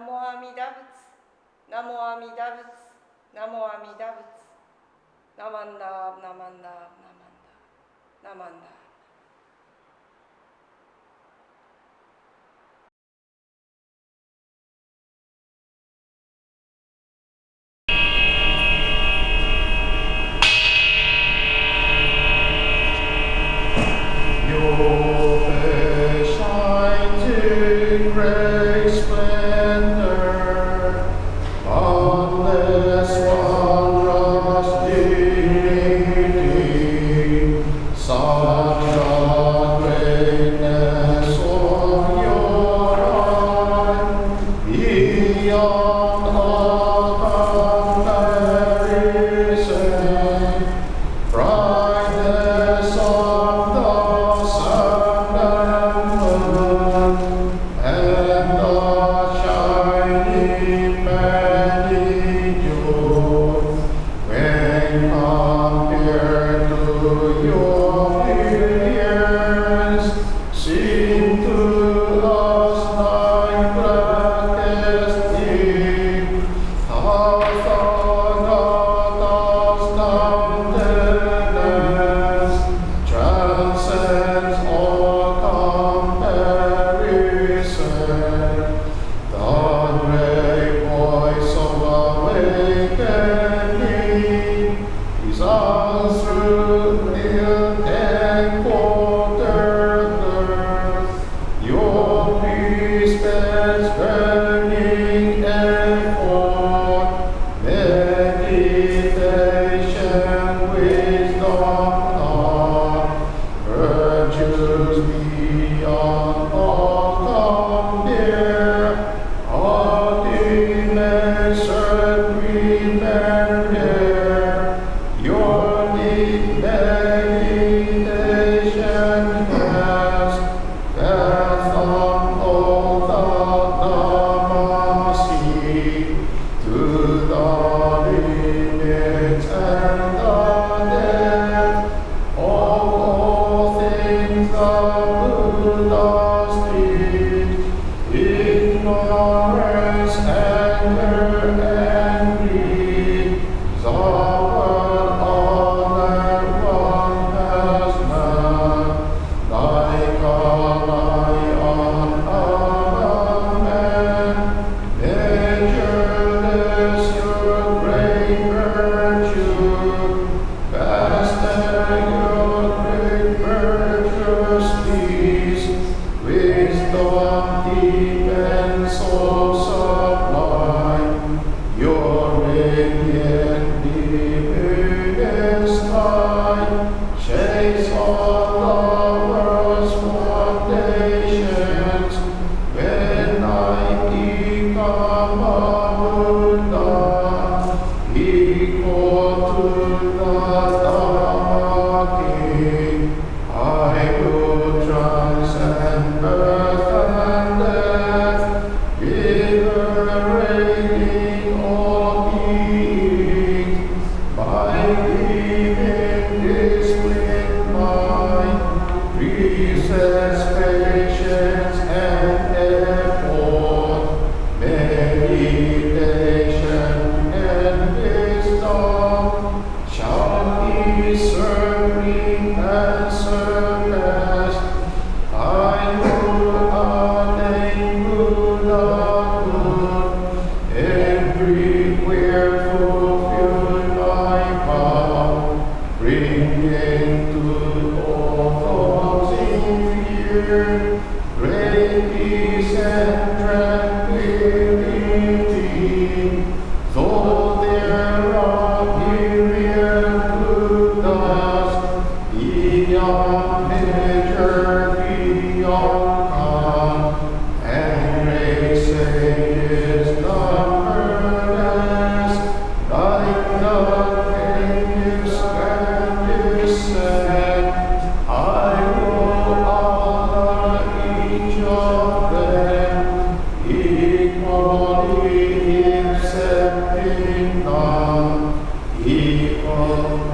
NAMO AMIDA BUTSU NAMO AMIDA BUTSU NAMO AMIDA BUTSU Namanda Namanda Namanda Namanda.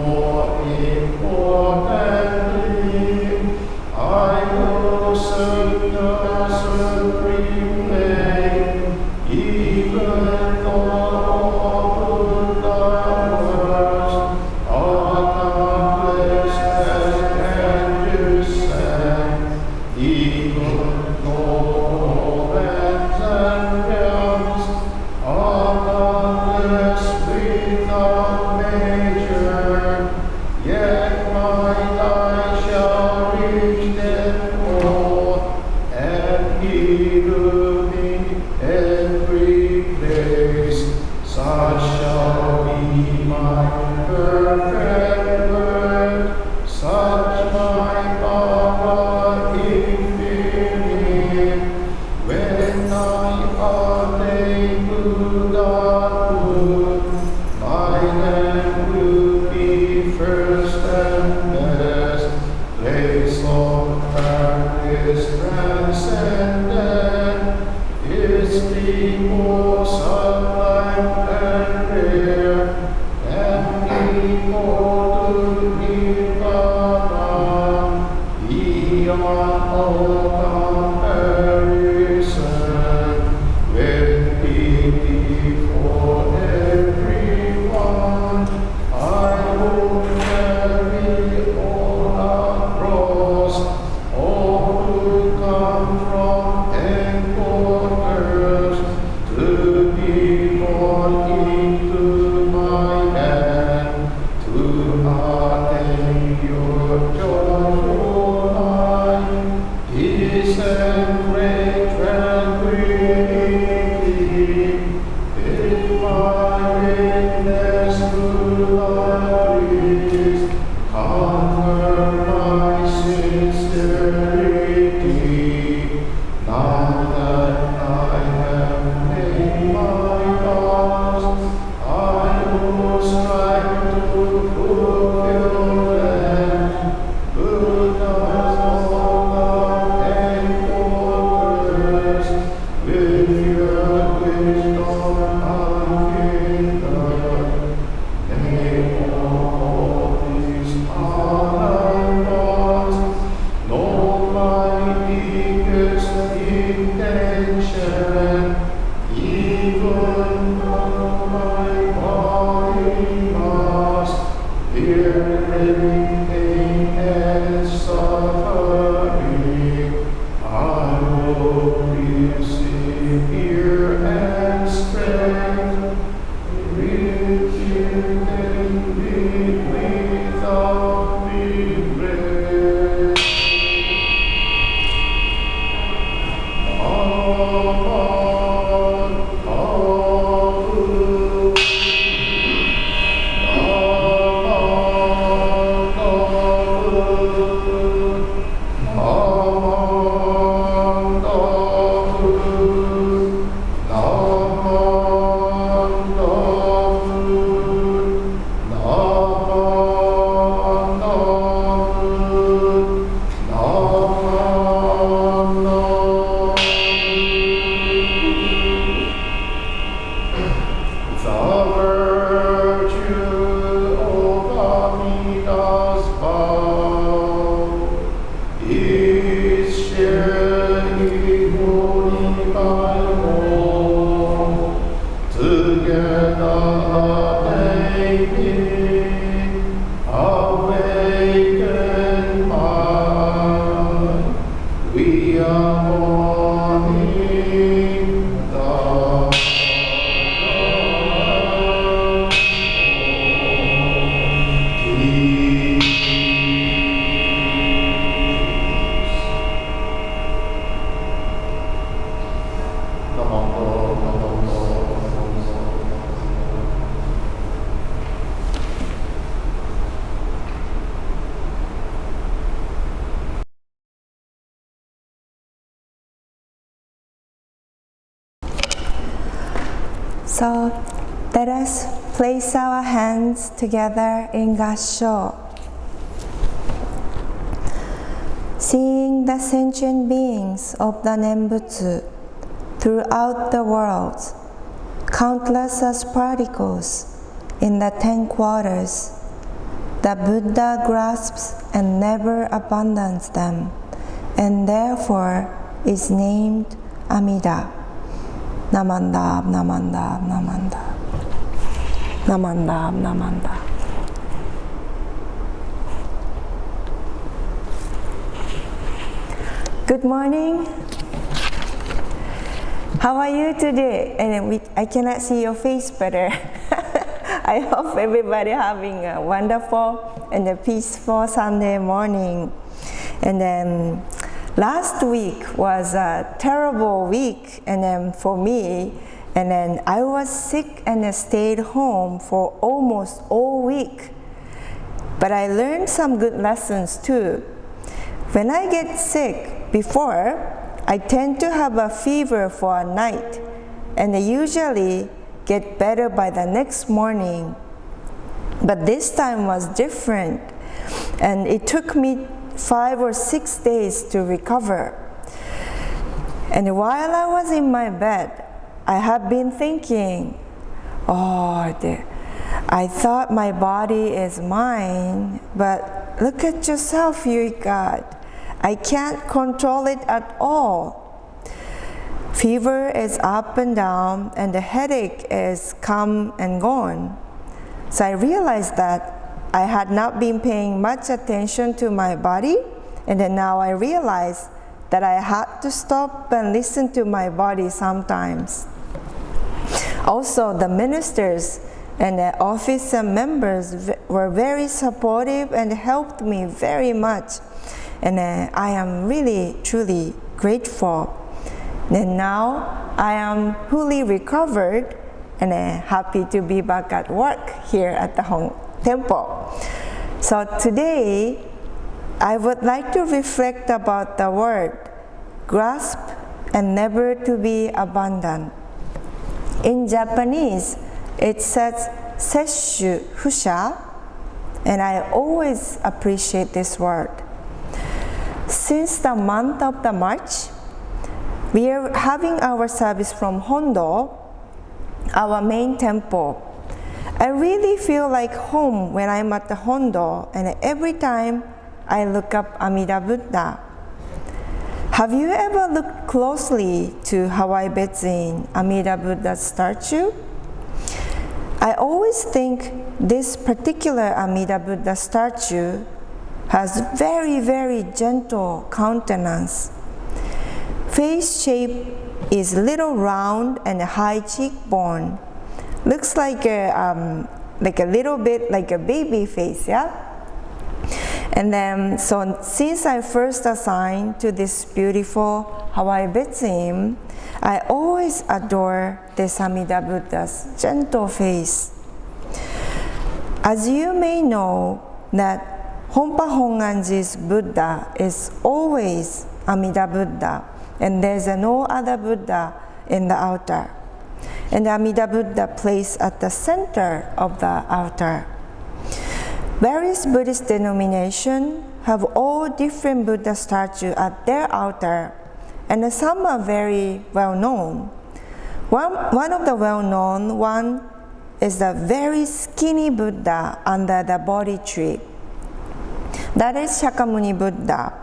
More importantly, such my power infinite, when I attain Buddhahood, my name will be first and best, place of practice transcendent, its people sublime and rare, and people to Nirvana, beyond all comparison, with pity for everyone, I will carry all across, all who come from ten quarters, to be born into my land, to attain your joyful life, peace and great tranquility. If my weakness is, conquer my sincerity. Now that I have made my vows, I will strive to fulfill them. Buddha's love and orders, with your wisdom unhindered, may all these honors know my deepest intention, even though my body must bear living pain and suffering. I will persevere and strength, rebuke and live without regret. So let us place our hands together in kansho. Seeing the sentient beings of the Nembutsu throughout the world, countless as particles in the 10 quarters, the Buddha grasps and never abandons them, and therefore is named AMIDA. Namandab, namandab, namandab. Namandab, namandab. Good morning. How are you today? And I cannot see your face better. I hope everybody having a wonderful and a peaceful Sunday morning. And then last week was a terrible week, and then for me, and then I was sick and I stayed home for almost all week. But I learned some good lessons too. When I get sick before, I tend to have a fever for a night, and I usually get better by the next morning. But this time was different, and it took me 5 or 6 days to recover. And while I was in my bed, I have been thinking, I thought my body is mine, but look at yourself, God. I can't control it at all. Fever is up and down, and the headache is come and gone. So I realized that I had not been paying much attention to my body, and then now I realized that I had to stop and listen to my body sometimes. Also, the ministers and the office members were very supportive and helped me very much. And I am really, truly grateful. And now I am fully recovered and happy to be back at work here at the Hong Temple. So today, I would like to reflect about the word grasp and never to be abandoned. In Japanese, it says sesshu fusha, and I always appreciate this word. Since the month of the March, we are having our service from Hondo, our main temple. I really feel like home when I'm at the Hondo, and every time I look up AMIDA Buddha. Have you ever looked closely to Hawaii Betsuin AMIDA Buddha's statue? I always think this particular AMIDA Buddha statue has very, very gentle countenance. Face shape is little round and high cheekbone. Looks like a little bit like a baby face, yeah? And then, so since I first assigned to this beautiful Hawaii Betsuin, I always adore this AMIDA Buddha's gentle face. As you may know, that Honpa Hongwanji's Buddha is always AMIDA Buddha, and there's no other Buddha in the altar. And the AMIDA Buddha placed at the center of the altar. Various Buddhist denominations have all different Buddha statues at their altar, and some are very well known. One of the well-known one is the very skinny Buddha under the Bodhi tree. That is Shakyamuni Buddha.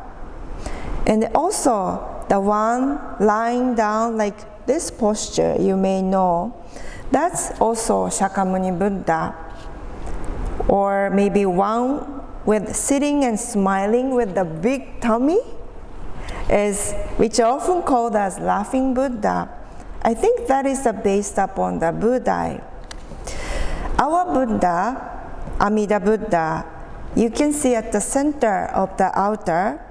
And also the one lying down like this posture, you may know, that's also Shakyamuni Buddha. Or maybe one with sitting and smiling with the big tummy, which are often called as laughing Buddha. I think that is based upon the Buddha. Our Buddha, AMIDA Buddha, you can see at the center of the altar.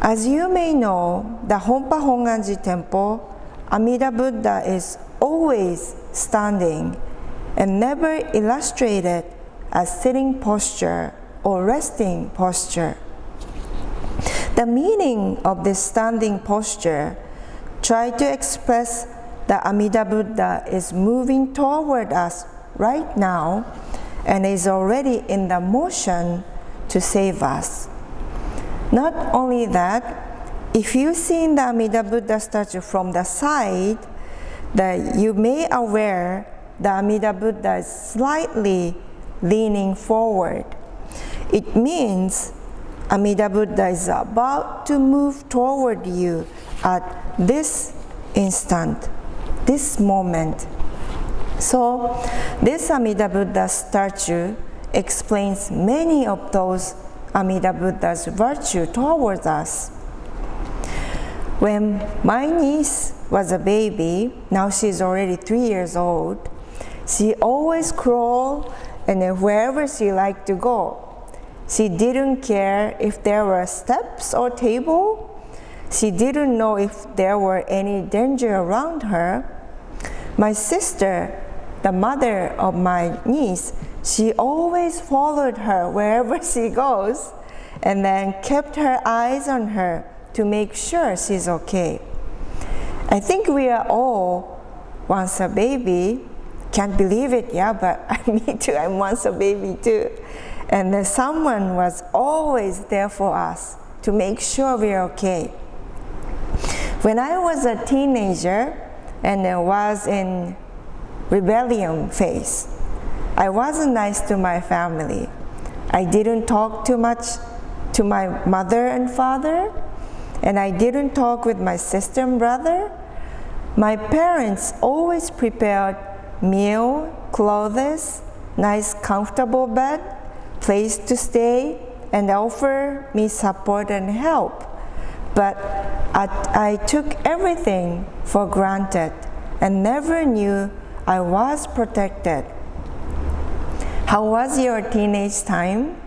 As you may know, the Honpa Hongwanji temple, AMIDA Buddha is always standing and never illustrated as sitting posture or resting posture. The meaning of this standing posture try to express that AMIDA Buddha is moving toward us right now and is already in the motion to save us. Not only that, if you see the AMIDA Buddha statue from the side, that you may aware the AMIDA Buddha is slightly leaning forward. It means AMIDA Buddha is about to move toward you at this instant, this moment. So this AMIDA Buddha statue explains many of those AMIDA Buddha's virtue towards us. When my niece was a baby, now she's already 3 years old, she always crawled and wherever she liked to go. She didn't care if there were steps or table. She didn't know if there were any danger around her. My sister, the mother of my niece, she always followed her wherever she goes and then kept her eyes on her to make sure she's okay. I think we are all once a baby. Can't believe it, yeah, but me too, I'm once a baby too. And then someone was always there for us to make sure we're okay. When I was a teenager and I was in rebellion phase, I wasn't nice to my family. I didn't talk too much to my mother and father, and I didn't talk with my sister and brother. My parents always prepared meal, clothes, nice comfortable bed, place to stay, and offer me support and help. But I took everything for granted and never knew I was protected. How was your teenage time?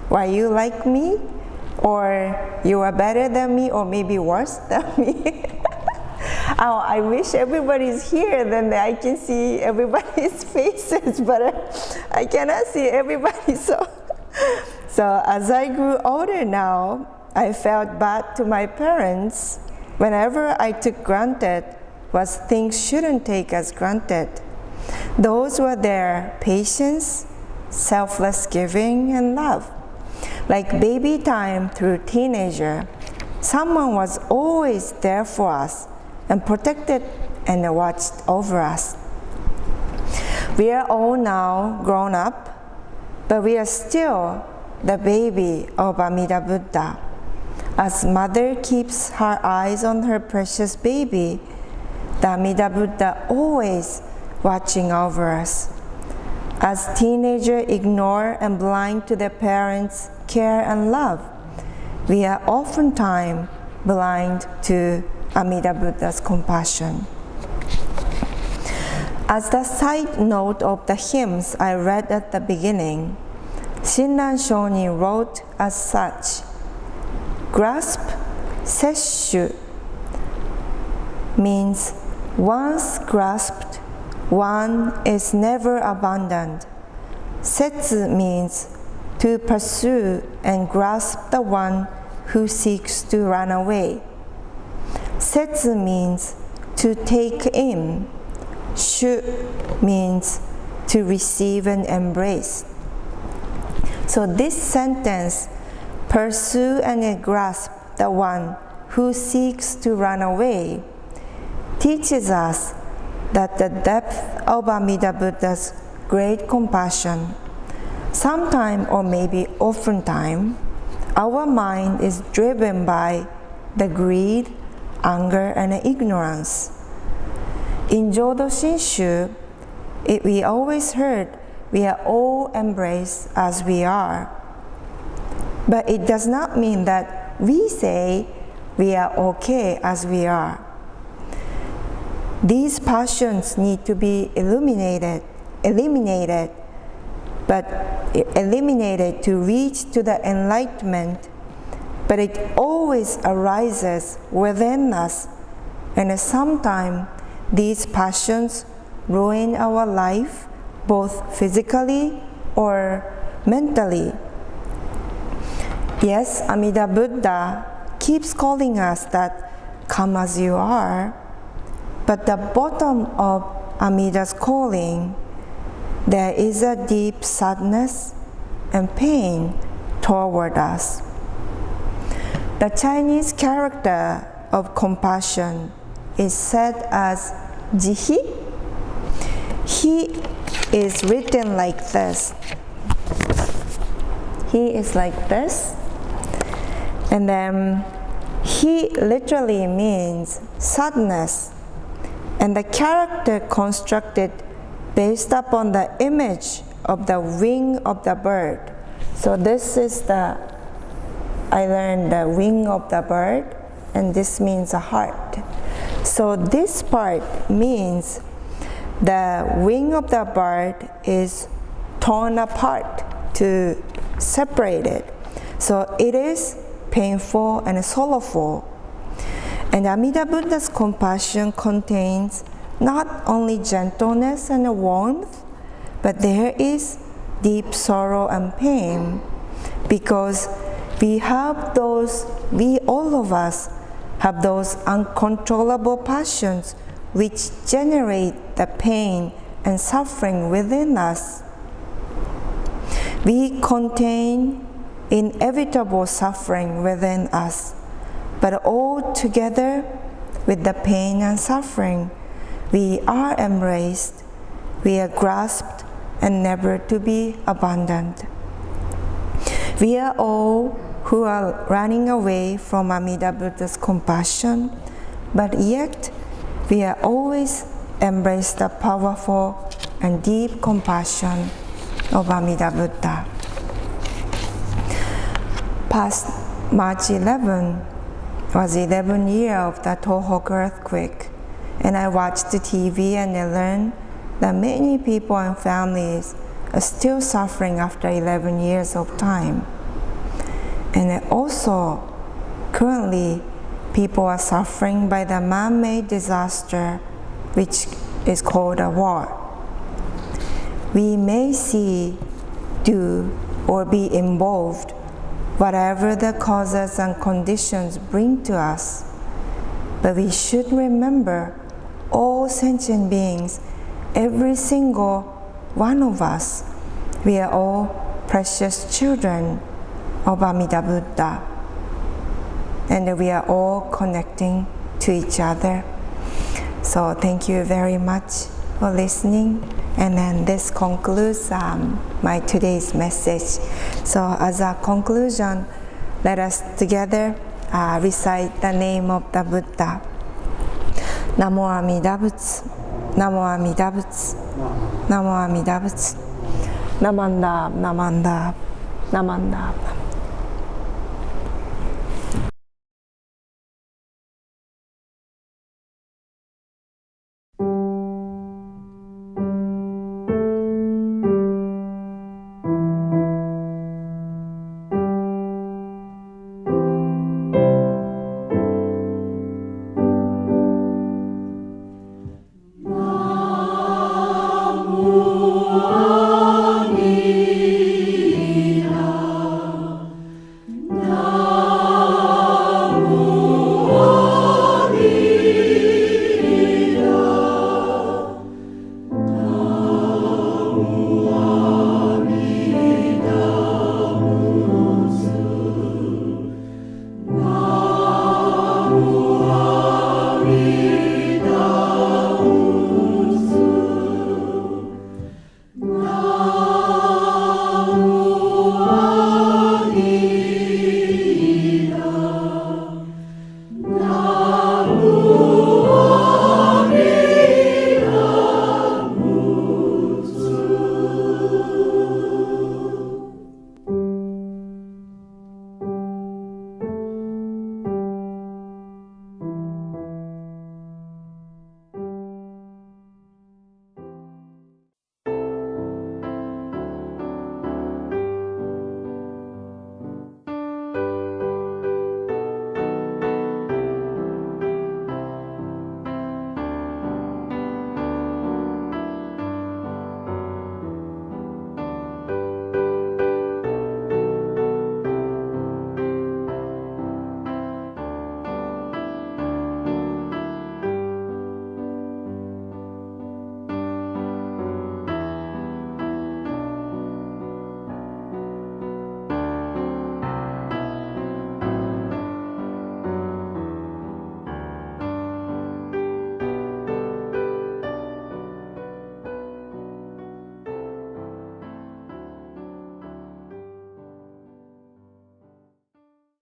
Were you like me? Or you were better than me, or maybe worse than me? Oh, I wish everybody's here, then I can see everybody's faces, but I cannot see everybody. So as I grew older now, I felt bad to my parents whenever I took granted what things shouldn't take as granted. Those were their patience, selfless giving, and love. Like baby time through teenager, someone was always there for us and protected and watched over us. We are all now grown up, but we are still the baby of Amida Buddha. As mother keeps her eyes on her precious baby, the Amida Buddha always watching over us. As teenagers ignore and blind to their parents' care and love, we are oftentimes blind to Amida Buddha's compassion. As the side note of the hymns I read at the beginning, Shinran Shonin wrote as such: grasp, sesshu, means once grasped, one is never abandoned. Setsu means to pursue and grasp the one who seeks to run away. Setsu means to take in. Shu means to receive and embrace. So this sentence, pursue and grasp the one who seeks to run away, teaches us that the depth of Amida Buddha's great compassion, sometime or maybe oftentimes, our mind is driven by the greed, anger, and ignorance. In Jodo Shinshu, we always heard we are all embraced as we are. But it does not mean that we say we are okay as we are. These passions need to be eliminated to reach to the enlightenment, but it always arises within us, and sometimes these passions ruin our life, both physically or mentally. Yes, Amida Buddha keeps calling us that come as you are, but the bottom of Amida's calling, there is a deep sadness and pain toward us. The Chinese character of compassion is said as jihi. He is written like this. He is like this. And then he literally means sadness. And the character constructed based upon the image of the wing of the bird. So this is I learned the wing of the bird, and this means a heart. So this part means the wing of the bird is torn apart to separate it. So it is painful and sorrowful. And Amida Buddha's compassion contains not only gentleness and warmth, but there is deep sorrow and pain, because all of us have those uncontrollable passions which generate the pain and suffering within us. We contain inevitable suffering within us, but all together with the pain and suffering, we are embraced, we are grasped, and never to be abandoned. We are all who are running away from Amida Buddha's compassion, but yet we are always embrace the powerful and deep compassion of Amida Buddha. Past March 11 was 11 years of the Tohoku earthquake, and I watched the TV and I learned that many people and families are still suffering after 11 years of time. And also, currently, people are suffering by the man-made disaster, which is called a war. We may see, do, or be involved, whatever the causes and conditions bring to us. But we should remember all sentient beings, every single one of us, we are all precious children of Amida Buddha. And we are all connecting to each other. So thank you very much for listening. And then this concludes my today's message. So as a conclusion, let us together recite the name of the Buddha. Namo Amida Butsu, Namo Amida Butsu, Namo Amida Butsu, Namanda, Namanda, Namanda.